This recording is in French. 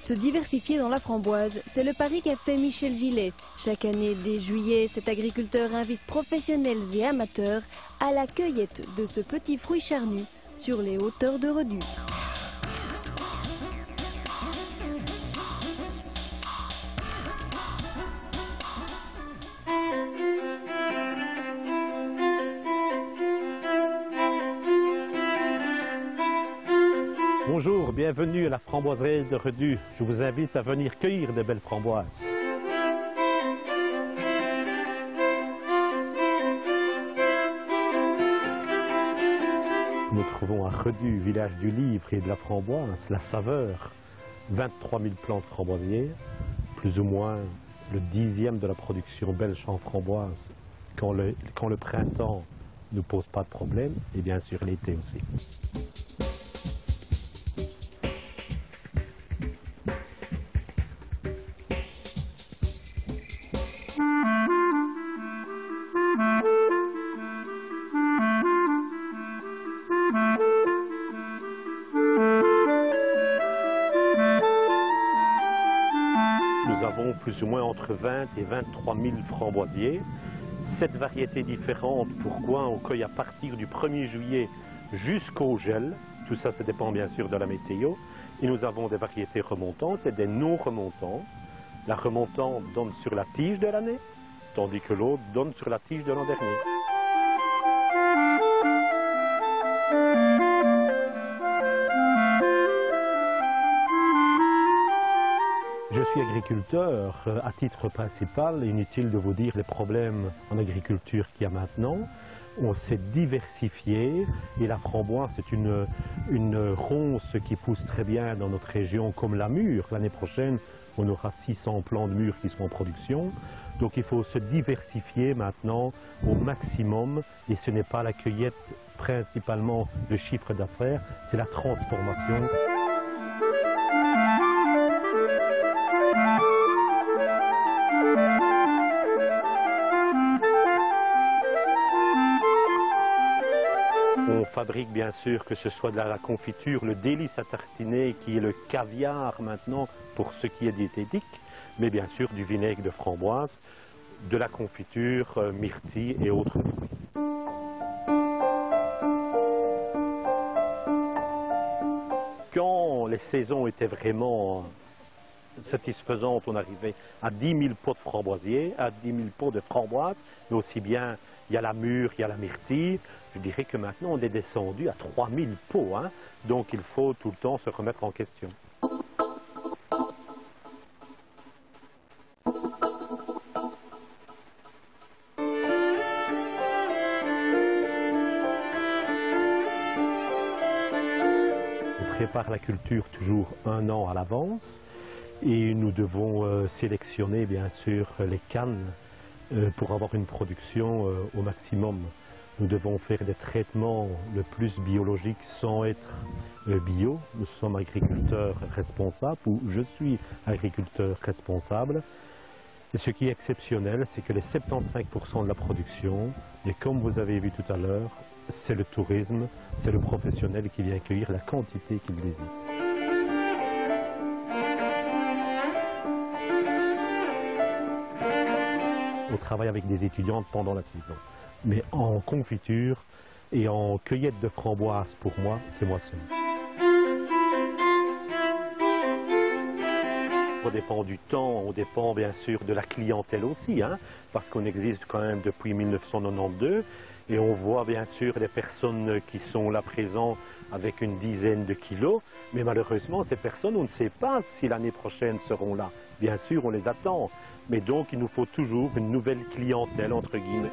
Se diversifier dans la framboise, c'est le pari qu'a fait Michel Gillet. Chaque année, dès juillet, cet agriculteur invite professionnels et amateurs à la cueillette de ce petit fruit charnu sur les hauteurs de Redus. Bonjour, bienvenue à la framboiserie de Redus. Je vous invite à venir cueillir de belles framboises. Nous trouvons à Redus, village du livre et de la framboise, la saveur. 23 000 plantes framboisières, plus ou moins le 10e de la production belge en framboise. Quand le printemps ne pose pas de problème, et bien sûr l'été aussi. Nous avons plus ou moins entre 20 et 23 000 framboisiers. 7 variétés différentes. Pourquoi? On cueille à partir du 1er juillet jusqu'au gel. Tout ça, ça dépend bien sûr de la météo. Et nous avons des variétés remontantes et des non remontantes. La remontante donne sur la tige de l'année, tandis que l'autre donne sur la tige de l'an dernier. Je suis agriculteur à titre principal. Inutile de vous dire les problèmes en agriculture qu'il y a maintenant. On s'est diversifié et la framboise c'est une ronce qui pousse très bien dans notre région comme la mûre. L'année prochaine, on aura 600 plants de mûre qui sont en production. Donc il faut se diversifier maintenant au maximum et ce n'est pas la cueillette principalement le chiffre d'affaires, c'est la transformation. On fabrique bien sûr que ce soit de la confiture, le délice à tartiner qui est le caviar maintenant pour ce qui est diététique, mais bien sûr du vinaigre de framboise, de la confiture, myrtille et autres fruits. Quand les saisons étaient vraiment satisfaisantes, on arrivait à 10 000 pots de framboisiers, à 10 000 pots de framboises, mais aussi bien il y a la mûre, il y a la myrtille. Je dirais que maintenant on est descendu à 3 000 pots, hein. Donc il faut tout le temps se remettre en question. On prépare la culture toujours un an à l'avance et nous devons sélectionner bien sûr les cannes pour avoir une production au maximum. Nous devons faire des traitements le plus biologiques sans être bio. Nous sommes agriculteurs responsables, ou je suis agriculteur responsable. Et ce qui est exceptionnel, c'est que les 75% de la production, et comme vous avez vu tout à l'heure, c'est le tourisme, c'est le professionnel qui vient cueillir la quantité qu'il désire. On travaille avec des étudiantes pendant la saison. Mais en confiture et en cueillette de framboises, pour moi, c'est moi seul. On dépend du temps, on dépend bien sûr de la clientèle aussi, hein, parce qu'on existe quand même depuis 1992 et on voit bien sûr des personnes qui sont là présentes avec une dizaine de kilos, mais malheureusement ces personnes, on ne sait pas si l'année prochaine seront là. Bien sûr, on les attend, mais donc il nous faut toujours une nouvelle clientèle, entre guillemets.